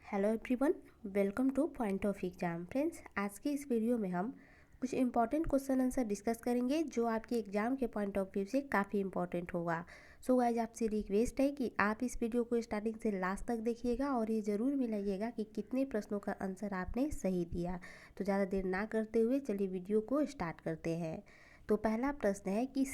Hello everyone, welcome two point of exam. Friends, आज के इस वीडियो में हम कुछ इंपॉर्टेंट क्वेश्चन आंसर डिस्कस करेंगे जो आपके एग्जाम के पॉइंट ऑफ व्यू से काफ़ी इंपॉर्टेंट होगा। सो गाइज, आपसे रिक्वेस्ट है कि आप इस वीडियो को स्टार्टिंग से लास्ट तक देखिएगा और ये ज़रूर मिलाइएगा कि कितने प्रश्नों का आंसर आपने सही दिया। तो ज़्यादा देर ना करते हुए चलिए वीडियो को स्टार्ट करते हैं। तो पहला प्रश्न है कि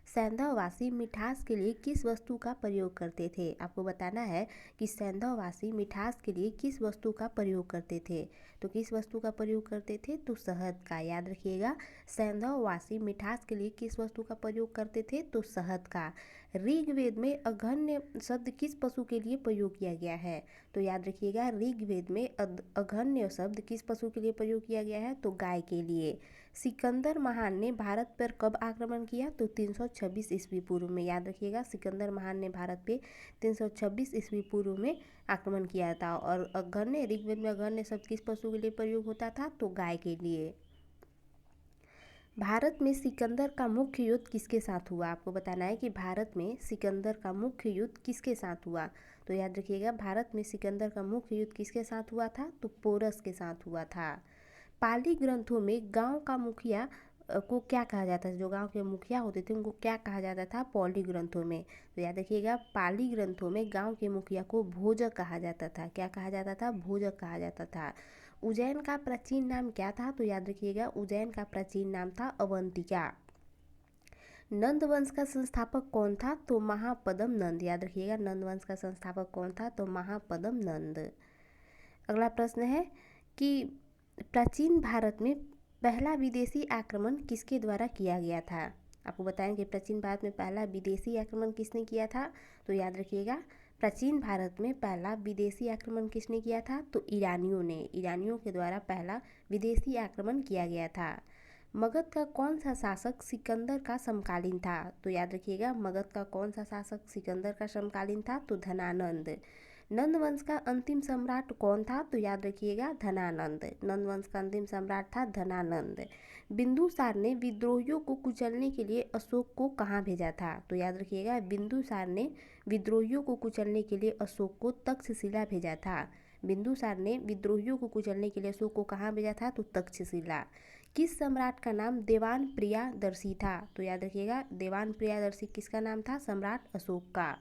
सेंधववासी मिठास के लिए किस वस्तु का प्रयोग करते थे। आपको बताना है कि सेंधववासी मिठास के लिए किस वस्तु का प्रयोग करते थे। तो किस वस्तु का प्रयोग करते थे, तो शहद का। याद रखिएगा, सेंधववासी मिठास के लिए किस वस्तु का प्रयोग करते थे, तो शहद का। ऋग्वेद में अघन्य शब्द किस पशु के लिए प्रयोग किया गया है। तो याद रखिएगा, ऋग्वेद में अघन्य शब्द किस पशु के लिए प्रयोग किया गया है, तो गाय के लिए। सिकंदर महान ने भारत पर कब आक्रमण किया, तो 326 ईस्वी पूर्व में। याद रखिएगा, सिकंदर महान ने भारत पे 326 ईस्वी पूर्व में आक्रमण किया था। और अघन्य, ऋग्वेद में अघन्य शब्द किस पशु के लिए प्रयोग होता था, तो गाय के लिए। भारत में सिकंदर का मुख्य युद्ध किसके साथ हुआ। आपको बताना है कि भारत में सिकंदर का मुख्य युद्ध किसके साथ हुआ। तो याद रखिएगा, भारत में सिकंदर का मुख्य युद्ध किसके साथ हुआ था, तो पोरस के साथ हुआ था। पाली ग्रंथों में गांव का मुखिया को क्या कहा जाता था। जो गांव के मुखिया होते थे उनको क्या कहा जाता था, पाली ग्रंथों में। तो याद रखिएगा, पाली ग्रंथों में गांव के मुखिया को भोजक कहा जाता था। क्या कहा जाता था, भोजक कहा जाता था। उज्जैन का प्राचीन नाम क्या था। तो याद रखिएगा, उज्जैन का प्राचीन नाम था अवंतिका। नंद वंश का संस्थापक कौन था, तो महापद्म नंद। याद रखिएगा, नंद वंश का संस्थापक कौन था, तो महापद्म नंद। अगला प्रश्न है कि प्राचीन भारत में पहला विदेशी आक्रमण किसके द्वारा किया गया था। आपको बताएं कि प्राचीन भारत में पहला विदेशी आक्रमण किसने किया था। तो याद रखिएगा, प्राचीन भारत में पहला विदेशी आक्रमण किसने किया था, तो ईरानियों ने। ईरानियों के द्वारा पहला विदेशी आक्रमण किया गया था। मगध का कौन सा शासक सिकंदर का समकालीन था। तो याद रखिएगा, मगध का कौन सा शासक सिकंदर का समकालीन था, तो धनानंद। नंद वंश का अंतिम सम्राट कौन था। तो याद रखिएगा, धनानंद। नंद वंश का अंतिम सम्राट था धनानंद। बिंदुसार ने विद्रोहियों को कुचलने के लिए अशोक को कहाँ भेजा था। तो याद रखिएगा, बिंदुसार ने विद्रोहियों को कुचलने के लिए अशोक को तक्षशिला भेजा था। बिंदुसार ने विद्रोहियों को कुचलने के लिए अशोक को कहाँ भेजा था, तो तक्षशिला। किस सम्राट का नाम देवान प्रियादर्शी था। तो याद रखिएगा, देवान प्रियादर्शी किसका नाम था, सम्राट अशोक का।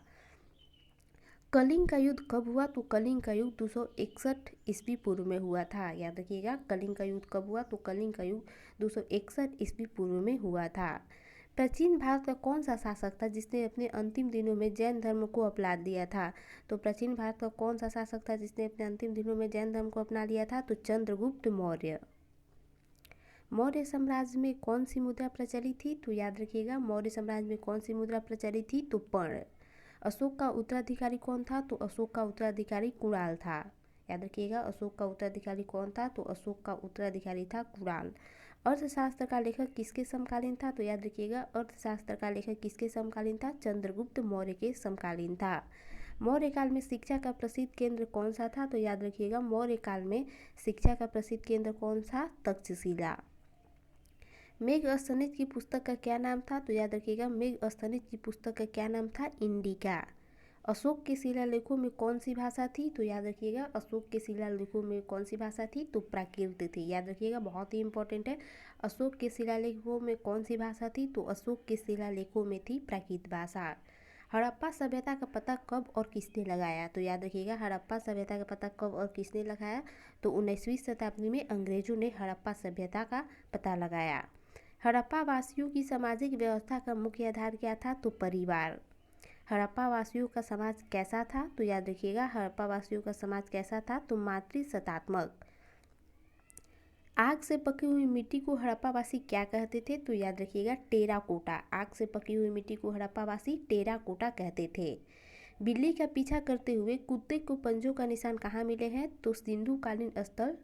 कलिंग का युद्ध कब हुआ। तो कलिंग का युद्ध 261 ईस्वी पूर्व में हुआ था। याद रखिएगा, कलिंग का युद्ध कब हुआ। तो कलिंग का युद्ध 261 ईस्वी पूर्व में हुआ था। प्राचीन भारत का कौन सा शासक था जिसने अपने अंतिम दिनों में जैन धर्म को अपना लिया था। तो प्राचीन भारत का कौन सा शासक था जिसने अपने अंतिम दिनों में जैन धर्म को अपना लिया था। तो चंद्रगुप्त मौर्य। मौर्य साम्राज्य में कौन सी मुद्रा प्रचलित थी। तो याद रखिएगा, मौर्य साम्राज्य में कौन सी मुद्रा प्रचलित थी, तो पर्ण। अशोक का उत्तराधिकारी कौन था। तो अशोक का उत्तराधिकारी कुणाल था। याद रखिएगा, अशोक का उत्तराधिकारी कौन था। तो अशोक का उत्तराधिकारी था कुणाल। अर्थशास्त्र का लेखक किसके समकालीन था। तो याद रखिएगा, अर्थशास्त्र का लेखक किसके समकालीन था, चंद्रगुप्त मौर्य के समकालीन था। मौर्य काल में शिक्षा का प्रसिद्ध केंद्र कौन सा था। तो याद रखिएगा, मौर्य काल में शिक्षा का प्रसिद्ध केंद्र कौन सा, तक्षशिला। मेघस्थनीज की पुस्तक का क्या नाम था। तो याद रखिएगा, मेघस्थनीज की पुस्तक का क्या नाम था, इंडिका। अशोक के शिलालेखों में कौन सी भाषा थी। तो याद रखिएगा, अशोक के शिलालेखों में कौन सी भाषा थी, तो प्राकृत थी। याद रखिएगा, बहुत ही इंपॉर्टेंट है। अशोक के शिलालेखों में कौन सी भाषा थी। तो अशोक के शिलालेखों में थी प्राकृत भाषा। हड़प्पा सभ्यता का पता कब और किसने लगाया। तो याद रखिएगा, हड़प्पा सभ्यता का पता कब और किसने लगाया। तो 19वीं शताब्दी में अंग्रेजों ने हड़प्पा सभ्यता का पता लगाया। हड़प्पा वासियों की सामाजिक व्यवस्था का मुख्य आधार क्या था। तो परिवार। हड़प्पा वासियों का समाज कैसा था। तो याद रखिएगा, हड़प्पा वासियों का समाज कैसा था, तो मातृसत्तात्मक। आग से पकी हुई मिट्टी को हड़प्पावासी क्या कहते थे। तो याद रखिएगा, टेराकोटा। आग से पकी हुई मिट्टी को हड़प्पावासी टेराकोटा कहते थे। बिल्ली का पीछा करते हुए कुत्ते को पंजों का निशान कहाँ मिले हैं। तो सिंधुकालीन स्थल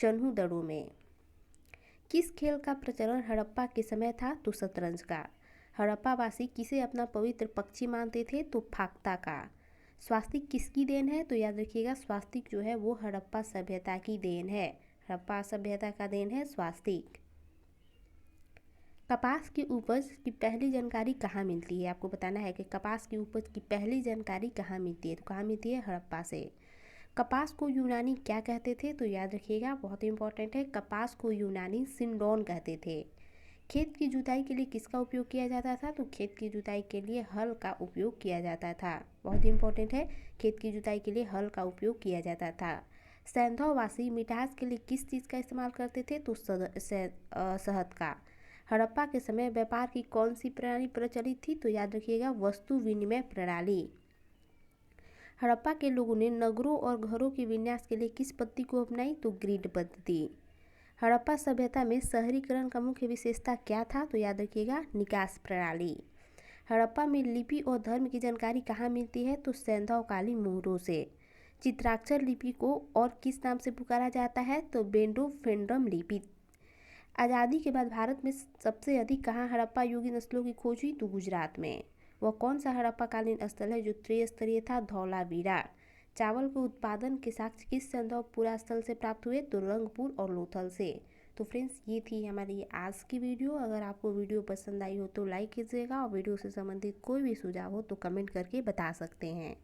चन्हू में। किस खेल का प्रचलन हड़प्पा के समय था। तो शतरंज का। हड़प्पावासी किसे अपना पवित्र पक्षी मानते थे। तो फाख्ता का। स्वास्तिक किसकी देन है। तो याद रखिएगा, स्वास्तिक जो है वो हड़प्पा सभ्यता की देन है। हड़प्पा सभ्यता का देन है स्वास्तिक। कपास की उपज की पहली जानकारी कहाँ मिलती है। आपको बताना है कि कपास की उपज की पहली जानकारी कहाँ मिलती है। तो कहाँ मिलती है, हड़प्पा से। कपास को यूनानी क्या कहते थे? तो याद रखिएगा, बहुत ही इंपॉर्टेंट है, कपास को यूनानी सिंडोन कहते थे। खेत की जुताई के लिए किसका उपयोग किया जाता था? तो खेत की जुताई के लिए हल का उपयोग किया जाता था। बहुत ही इंपॉर्टेंट है, खेत की जुताई के लिए हल का उपयोग किया जाता था। सैंधववासी मिठास के लिए किस चीज़ का इस्तेमाल करते थे? तो शहद का। हड़प्पा के समय व्यापार की कौन सी प्रणाली प्रचलित थी? तो याद रखिएगा, वस्तु विनिमय प्रणाली। हड़प्पा के लोगों ने नगरों और घरों के विन्यास के लिए किस पद्धति को अपनाई? तो ग्रिड पद्धति। हड़प्पा सभ्यता में शहरीकरण का मुख्य विशेषता क्या था? तो याद रखिएगा, निकास प्रणाली। हड़प्पा में लिपि और धर्म की जानकारी कहाँ मिलती है? तो सैंधवकालीन मोहरों से। चित्राक्षर लिपि को और किस नाम से पुकारा जाता है? तो बेंडोफेंड्रम लिपि। आज़ादी के बाद भारत में सबसे अधिक कहाँ हड़प्पा युगीन नस्लों की खोज हुई? तो गुजरात में। वह कौन सा हड़प्पा कालीन स्थल है जो त्रिस्तरीय था? धौलावीरा। चावल के उत्पादन के साक्ष्य किस सैंधवपुरा स्थल से प्राप्त हुए? तो रंगपुर और लोथल से। तो फ्रेंड्स, ये थी हमारी आज की वीडियो। अगर आपको वीडियो पसंद आई हो तो लाइक कीजिएगा और वीडियो से संबंधित कोई भी सुझाव हो तो कमेंट करके बता सकते हैं।